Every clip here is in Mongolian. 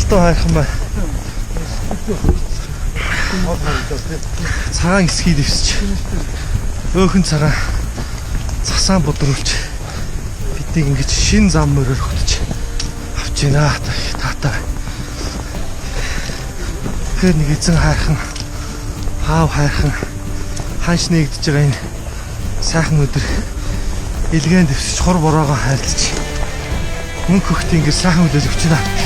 Хатуу хайрхан байна. Цагаан эсхий дэвсч. Өөхөн цагаан засаан бодруулж биднийг ингэж шин зам мөрөөр хөтөж авч гинэ таатай. Тэгэхээр нэг эзэн хайрхан, аав хайрхан ханш нэгдэж байгаа энэ сайхан өдөр илгэн дэвсч хор бороогоо хайрлаж мөнх хөхт ингэ сайхан үлээж өгч байна.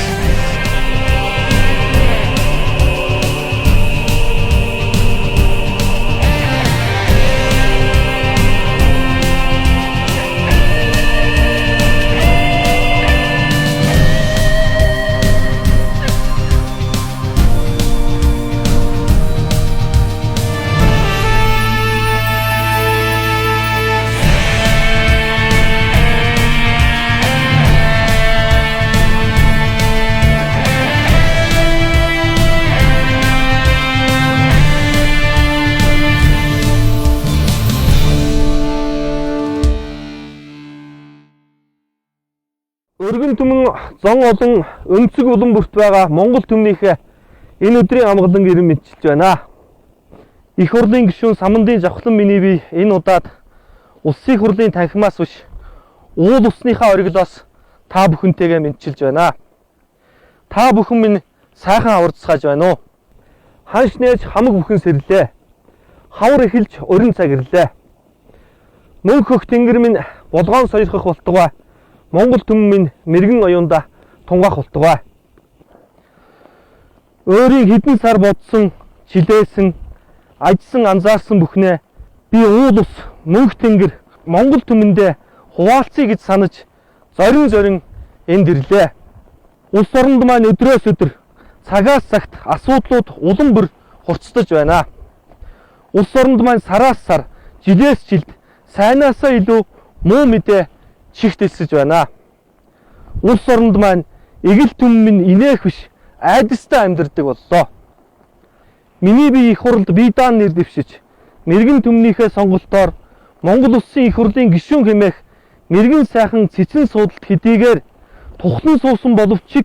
Өргөн түмэн зон олон өнцөг улам бүрт байгаа Монгол түмнийхээ энэ өдрийн амгалан ирэн мэдчилж байна. Их хурлын гишүүн Самандын Жавхлан миний бие энэ удаад улсын хурлын танхимаас биш уул усныхаа ориглоос та бүхэнтэйгээ мэдчилж байна. Та бүхэн минь сайхан аварцгааж байна уу? Ханш нээж хамаг бүхэн сэрлээ. Хавар эхэлж өрн цаг ирлээ. Мөнх хөх тэнгэр минь болгоон сойрхох болтугай. Монгол түмэн минь мэрэгэн оюунда тунгаах болтугай. Өөрийн хэдэн сар бодсон, чилээсэн, ажсан анзаарсан бүхнээ би уул ус, мөнх тэнгэр, Монгол түмэндээ хуваалцъя гэж санаж зорин энд ирлээ. Улс оронд маань өдрөөс өдөр, цагаас цагт асуудлууд улам бүр хурцдаж байна. Улс оронд маань сараас сар, жилээс жилд сайнаасаа илүү муу мэдээ чихт элсэж байна. Улс оронд маань эгэл түмэн минь инээх биш айдастай амьдардаг боллоо. Миний бие их хурлд бие даан нэр дэвшиж мэрэгэн түмнийхээ сонголтоор Монгол улсын их хурлын гишүүн хэмээх мэрэгэн сайхан цэцэн суудалд хэдийгээр тухтан суусан боловч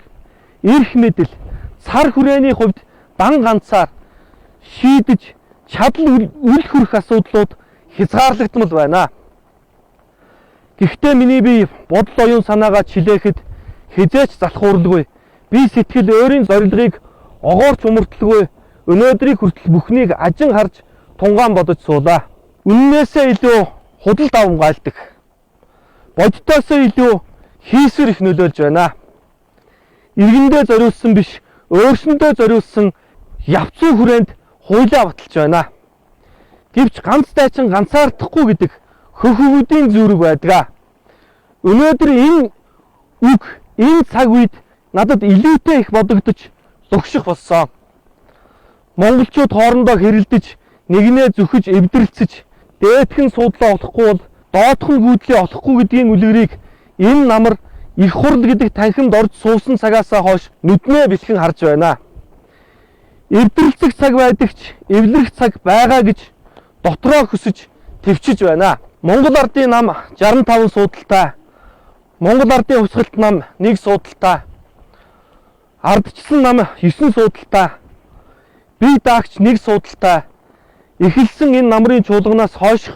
эрх мэдэл цар хүрээний хувьд дан ганцаар шийдэж чадал үл хүрэх асуудлууд хязгаарлагдмал байна. Гэхдээ миний бие бодол оюун санаагаа чилээхэд хизээч залхууралгүй. Би сэтгэл өөрийн зорилгыг огоорч умарталгүй өнөөдрийг хүртэл бүхнийг ажин харж тунгаан бодож суулаа. Үннээсээ илүү худал давмгайлдаг. Бодтоосоо илүү хийсвэр их нөлөөлж байна. Иргэндээ зориулсан биш, өөрсөндөө зориулсан явцын хүрээнд хуйлаа баталж байна. Гэвч ганц дайчин ганцаардахгүй гэдэг хөхөвүүдийн зүрэг байдаг. Өнөөдөр энэ үг энэ цаг үед надад илүүтэй их бодогдож зогших болсон. Монголчууд хоорондоо хэрэлдэж, нэгнээ зүхэж, эвдрэлцэж, дээдхэн суудлаа олохгүй бол доотхон гүйдлээ олохгүй гэдгийн үлгэрийг энэ намар их хурл гэдэг танхимд орж суусан цагаасаа хойш нүднээ бэлхэн харж байна. Эвдрэлцэх цаг байдагч эвлэрэх цаг байгаа гэж дотроо хөсөж төвчж байна. Монгол ардын нам 65 суудалтай, Монгол ардын хувьсгалт нам 1 суудалтай, ардчлан нам 9 суудалтай, бие даагч 1 суудалтай, эхэлсэн энэ намрын чуулганаас хойш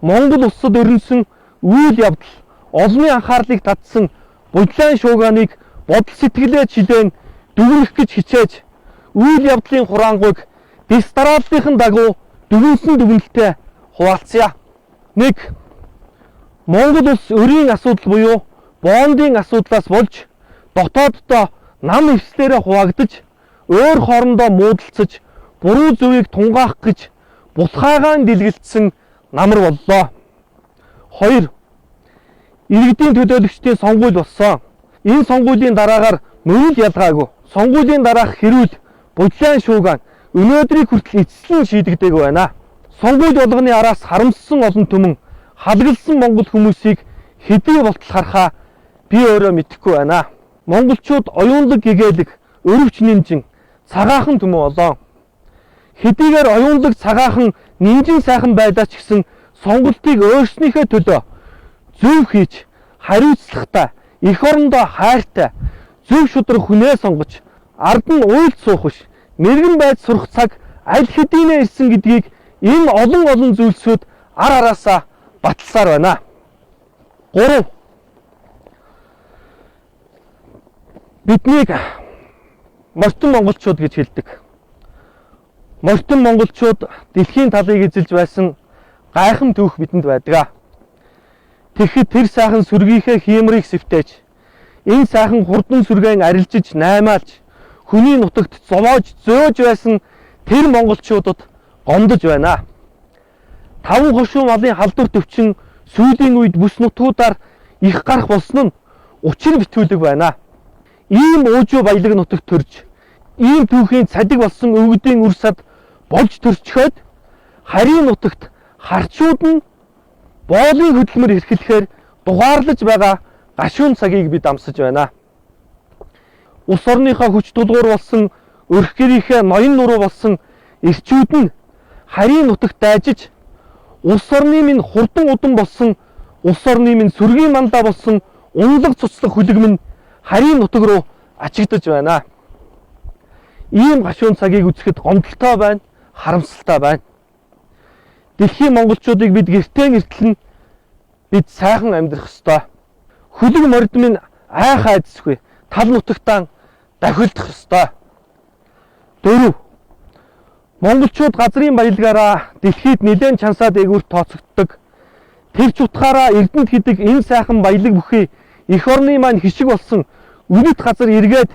Монгол улсад өрнөсөн үйл явдал олонний анхаарлыг татсан будлаан шууганыг бодол сэтгэлээ чилээн дүгнэх гэж хичээж үйл явдлын хураангуйг дэс дарааллынхан дагуу дүгнсэн дүгнэлтэд хуваалцъя. 1. Монгол улс өрийн асуудал буюу боондын асуудлаас болж дотооддоо нам эвслээрээ хуваагдаж өөр хоорондоо муудалцаж буруу зөвийг тунгаах гэж булхаагаан дэлгэлцсэн намар боллоо. 2. Иргэдийн төлөөлөгчдийн сонгуул болсон. Энэ сонгуулийн дараагаар мөн л ялгаагүй. Сонгуулийн дараах хэрүүл будлаан шуугаан өнөөдрийг хүртэл эцэслэн шийдэгдэг байна. Сонгуул болгоны араас харамссан олон түмэн халгалсан монгол хүмүүсийг хэдий болтол харахаа би өөрөө мэдэхгүй байна. Монголчууд оюунлаг гэгээлэг, өрөвч нэмжин, цагаахан түмэн болоо. Хэдийгээр оюунлаг цагаахан нэмжин сайхан байдаа ч гэсэн сонголтыг өөрснийхөө төлөө зөв хийж, хариуцлагатай, их орондоо хайртай, зөв шудраг хүнээ сонгож, ард нь уйлд суух биш, мэрэгэн байж сурах цаг аль хэдийнэ ирсэн гэдгийг энэ олон зүйлсүүд ар араасаа баталсаар байна. 3. Биднийг морьтон монголчууд гэж хэлдэг. Морьтон монголчууд дэлхийн талыг эзэлж байсан гайхам түүх бидэнд байдаг. Тэгэхэд тэр сайхан сүргийнхээ хиймрийг сэвтээж, энэ сайхан хурдан сүргэн арилжиж наймаалж, хүний нутагт зовоож зөөж байсан тэр монголчуудад гомдож байна. 5 хошуу малын халдвар төвчин сүүлийн үед бүс нутгуудаар их гарах болсон нь учир битүүлэг байна. Ийм уужуу баялаг нутагт төрж, ийм түүхийн цадиг болсон өвгдийн үр сад болж төрчихөд харийн нутагт харчууд нь боолын хөдөлмөр эрхлэхээр дугаарлаж байгаа гашуун цагийг бид амсаж байна. Улс орныхоо хүч тулгуур болсон, өрх гэрийнхээ ноён нуруу болсон эрчүүд нь харийн нутагт дайжиж, улс орны минь хурдан удан болсон, улс орны минь сүргийн мандаа болсон унлаг цуцлах хүлэгмэн харийн нутаг руу ачигдаж байна. Ийм гашуун цагийг үзэхэд гомдолтой байна, харамсалтай байна. Дэлхийн монголчуудыг бид гэртэн бид сайхан амьдрах ёстой. Хүлэг морд минь айхаа эзэсгүй, тал нутагтаа дахилдах ёстой. 4. Монголчууд газрын баялгаараа дэлхийд нэлээд чансаад эгүүр тооцогддог. Тэр ч утгаараа Эрдэнэт гэдэг энэ сайхан баялаг бүхий эх орны маань хишиг болсон үнэт газар эргээд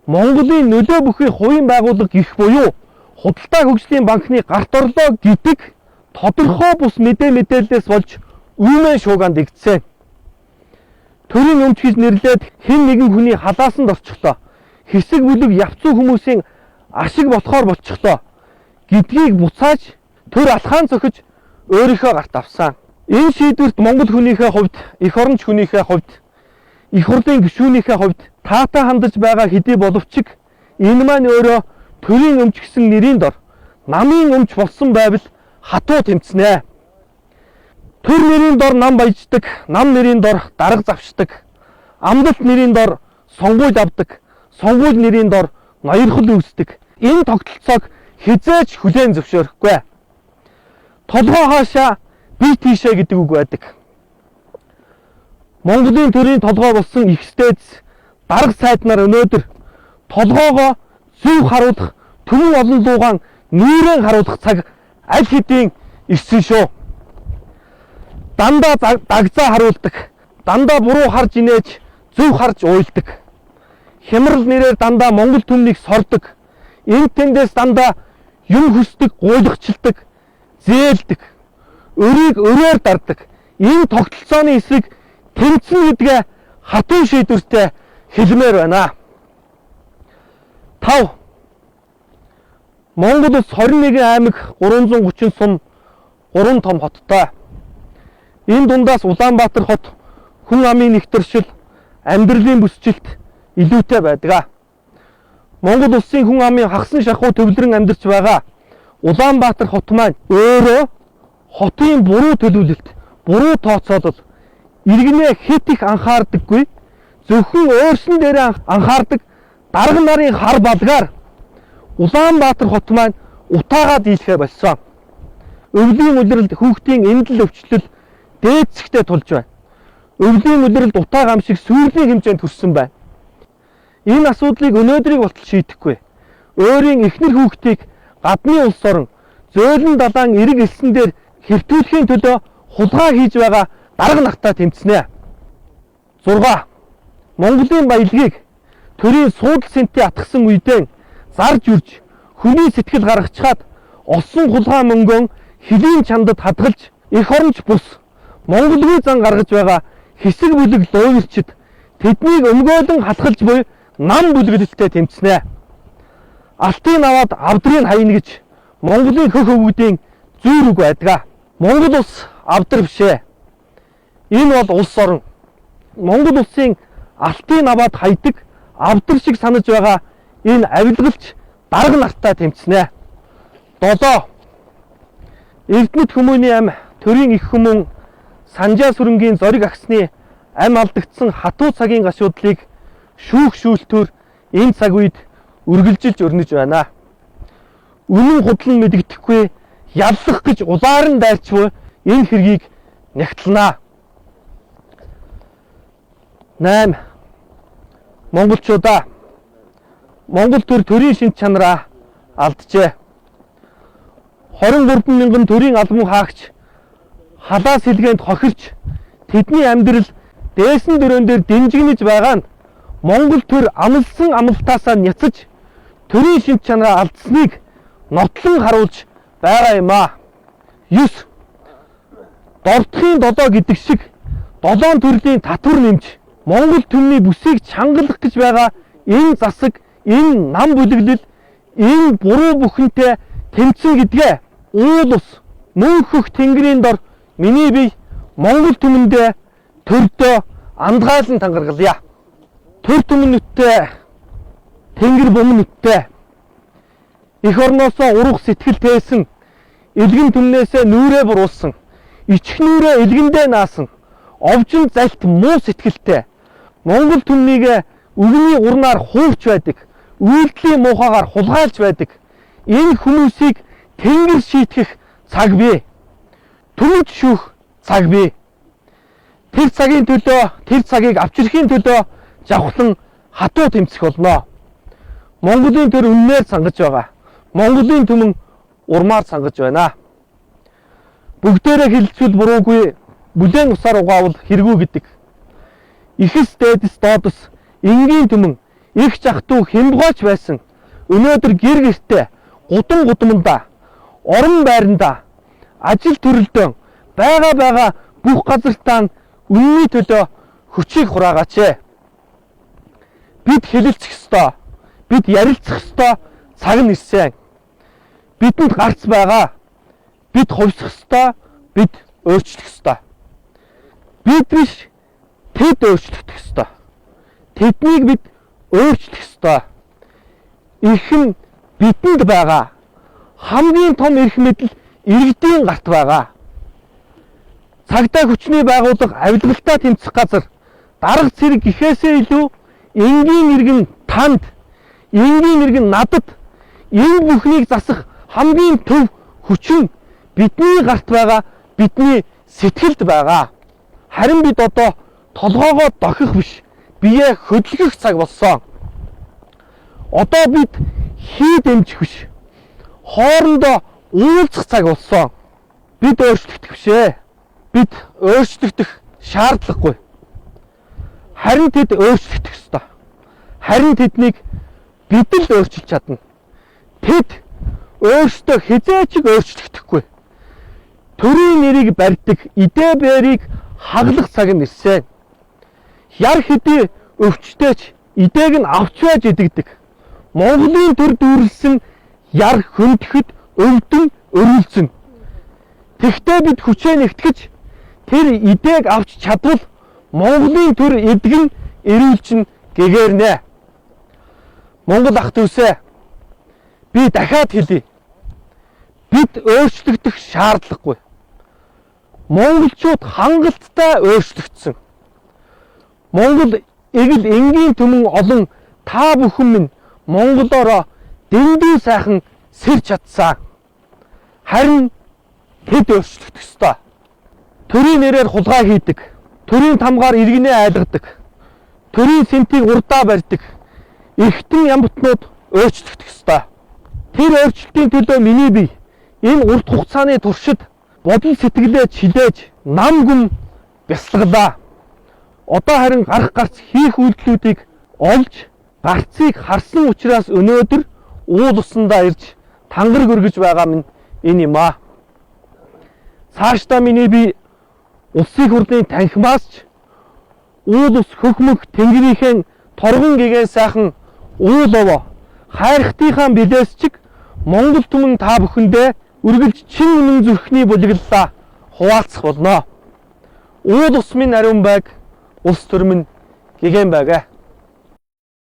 Монголын нөлөө бүхий хувийн байгууллага гэх буюу Худалдаа хөгжлийн банкны гарт орлоо гэдэг тодорхой бус мэдээлэлээс болж үүмэн шууганд игдсэн. Төрийн өмч гэж нэрлээд хэн нэгэн хүний халаасанд орчихлоо. Хэсэг бүлэг явцуу хүмүүсийн ашиг болохоор болчихлоо гэдгийг буцааж төр алхаан цохиж өөрийнхөө гарт авсан. Энэ шийдвэрт монгол хүнийхээ хувьд, эх оронч хүнийхээ хувьд, их хурлын гишүүнийхээ хувьд таатай хандаж байгаа хэдий боловч энэ маань өөрөө төрийн өмч гэсэн нэрийн дор намын өмч болсон байвал хатуу тэмцэнэ. Төр нэрийн дор нам баяждаг, нам нэрийн дор дарга завшдаг, амлалт нэрийн дор сонгуульд авдаг, сонгууль нэрийн дор ноёрхол үүсдэг. Энэ тогтолцоог хизээч хүлээн зөвшөөрөхгүй. Толгой хаашаа бие тийшээ гэдэг үг байдаг. Монголын төрийн толгой болсон их стэйц дарга сайд нар өнөөдөр толгоогоо зөв харуулах, түмэн олон луугаан нүүрэн харуулах цаг аль хэдийн ирсэн шүү. Дандаа дагзаа харуулдаг, дандаа буруу харж инээж зөв харж уйлдаг. Хямрал нэрээр дандаа монгол түмнийг сордог. Энэ тэндээс дандаа юм хүсдэг, гуйлгачилдаг, зээлдэг, өрийг өрөөр дардаг. Энэ тогтолцооны эсрэг тэмцэн гэдгээ хатуу шийдвэртэй хэлмээр байна. 5. Монгол улс 21 аймаг 330 сум 3 том хоттой. Энэ дундаас Улаанбаатар хот хүн амын нэгтршил, амьдралын бүсчилт илүүтэй байдаг. Монгол улсын хүн амын хагасан шахуу төвлөрөн амьдарч байгаа Улаанбаатар хот маань өөрөө хотын буруу төлөвлөлт, буруу тооцоолол, иргэнээ хэд их анхаардаггүй, зөвхөн өөрсөн дээрээ анхаардаг дарга нарын хар балгаар Улаанбаатар хот маань утаагаа дийлхэ болсон. Өвлийн улиралд хүүхдийн эндэл өвчлөл дээдсэгтэй тулж байна. Өвлийн улиралд утаа гамшиг сүүрлийн хэмжээнд хүрсэн байна. Энэ асуудлыг өнөөдрийг болтол шийдэхгүй. Өөрийн эхнэр хүүхдийг гадны улс орон зөөлөн далайн эрэг элсэн дээр хэвтүүлэхийн төлөө хулгай хийж байгаа дарга нартай тэмцэнэ. 6. Монголын баялагийг төрийн суудал сэнтий атгсан үедээ зарж үрж хүний сэтгэл гаргачаад олсон хулгай мөнгөн хөлийн чандад хадгалж эх оронч бус монголгүй зан гаргаж байгаа хэсэг бүлэг луйрчид тэднийг өмгөөлөн халахлж буй нам бүлгэлттэй тэмцэнэ. Алтын аваад авдрыг хайна гэж Монголын хөх өвгдийн зүйр үг байдаг. Монгол улс авдар бишээ. Энэ бол улс орон. Монгол улсын алтын аваад хайдаг авдар шиг санаж байгаа энэ авилгалч дарга нартай тэмцэнэ. 7. Эрдэнэт хүмүүний ам төрийн их хүмүүн Санжаа сүрэнгийн зориг агсны ам алдагдсан хатуу цагийн гашуудлыг шүүх шүүлтүүр энэ цаг үед үргэлжилж өрнөж байна. Үнэн худлан мэдэгдэхгүй яллах гэж улаан дайрчгүй энэ хэргийг нягтлана. 8. Монголчуудаа Монгол төрийн шинж чанараа алджээ. 23 мянган төрийн албан хаагч халаа сэлгээнд хохирч тэдний амьдрал дээсэн дөрөөн дээр дэмжигнэж байгаа нь Монгол төр амлсан амлалтаасаа няцаж төрийн шинж чанараа алдсныг нотлон харуулж байгаа юм а. 9. Дордохын додоо гэдэг шиг 7 төрлийн татвар нэмж Монгол түмний бүсийг чангалах гэж байгаа энэ засаг, энэ нам бүлэглэл, энэ буруу бүхэнтэй тэмцэн гэдгээ уул ус мөнхөх тэнгэрийн дор миний бие Монгол түмэндээ төрдөө андгаалan тангаргалъя. Төр түмэнүүдтэй тэнгэр бөмнөдтэй эх орноосоо урах сэтгэл тээсэн, элгэн түмнээсээ нүрээ буруулсан, ичих нүрээ элгэндээ наасан, овжин залт муу сэтгэлтэй Монгол түмнийг өвгний урнаар хуурч байдаг, үйлдэлийн муухагаар хулгайлж байдаг энэ хүмүүсийг тэнгэр шийтгэх цаг бий. Түмж шүүх цаг бий. Тэр цагийн төлөө, тэр цагийг авчрахын төлөө жавхлан хатуу тэмцэх болно. Монголын төр үннээр сангаж байгаа. Монголын түмэн урмаар сангаж байна. Бүгдээрээ хэлэлцвэл буруугүй, бүлээн усаар угаавал хэрэггүй гэдэг. Ихэс дээдэс доодос энгийн түмэн их жахтуу хямбгооч байсан. Өнөөдөр гэр гертэ гудамдаа орон байранда ажил төрөлдөөн байгаа бүх газартаа үнний төлөө хүчийг хураагаач. Бид хэлэлцэх ёстой. Бид ярилцах ёстой цаг нь ирсэн. Бидэнд гарц байгаа. Бид хувьсах ёстой. Бид өөрчлөх ёстой. Бид биш тэд өөрчлөгдөх ёстой. Тэднийг бид өөрчлөх ёстой. Эрхэм бидэнд байгаа. Хамгийн том эрх мэдэл иргэдийн гарт байгаа. Цагдаа хүчний байгууллага авилгалтай тэмцэх газар дарга цэрэг гэхээсээ илүү энгийн иргэн танд, энгийн иргэн надад энэ бүхнийг засах хамгийн төв хүчин бидний гарт байгаа, бидний сэтгэлд байгаа. Харин бид одоо толгоогоо дохих биш, биеэ хөдөлгөх цаг болсон. Одоо бид хий дэмжих биш, хоорондоо уулзах цаг болсон. Бид өөрчлөгдөх бишээ. Бид өөрчлөгдөх шаардлагагүй. Харин тэд өөрчлөгдөх ёстой. Харин тэднийг бид л өөрчилж чадна. Тэд өөрсдөө хизээч өөрчлөгдөхгүй. Төрийн нэрийг барьдаг идэ бэрийг хаглах цаг нь ирсэн. Яр хэдий өвчтөж идэг нь авч байж идэгдэг. Монголын төр дүүрлсэн яр хөндөхэд өвдөн өрүүлсэн. Тэгтээ бид хүчээ нэгтгэж тэр идэг авч чадвал Монголын төр эдгэн эрүүлчин гэгэрнэ. Монгол ах дүүсээ, би дахиад хэлье. Бид өөрчлөгдөх шаардлагагүй. Монголчууд хангалттай өөрчлөгдсөн. Монгол эгэл энгийн түмэн олон та бүхэн минь Монголоороо дэндүү сайхан сэрж чадсан. Харин тэд өөрчлөгдөх ёстой. Төрийн нэрээр хулгай хийдэг, төрийн тамгаар иргэнээ айлгадаг, төрийн сэнтийг урдаа барьдаг эрхтэн ямбтнууд өөрчлөгдөх ёстой. Тэр өөрчлөлтийн төлөө миний бие энэ урт хугацааны туршид бодол сэтгэлээ чилээж нам гүм бясалгалаа. Одоо харин гарц хийх үйлдэлүүдийг олж гарцыг харсан учраас өнөөдөр уул усандаа ирж тангараг өргөж байгаа минь энэ юм а. Цаашдаа миний бие улсын хурлын танхимаас ч уул ус хөхмөх тэнгэрийнхэн торгон гэгээ сайхан уул овоо хайрхтынхаа билээс чиг Монгол түмэн та бүхэндээ үргэлж чин үнэн зүрхний бүлэглэлээ хуваалцах болно. Уул ус минь ариун байг, улс төр минь гэгэн байга.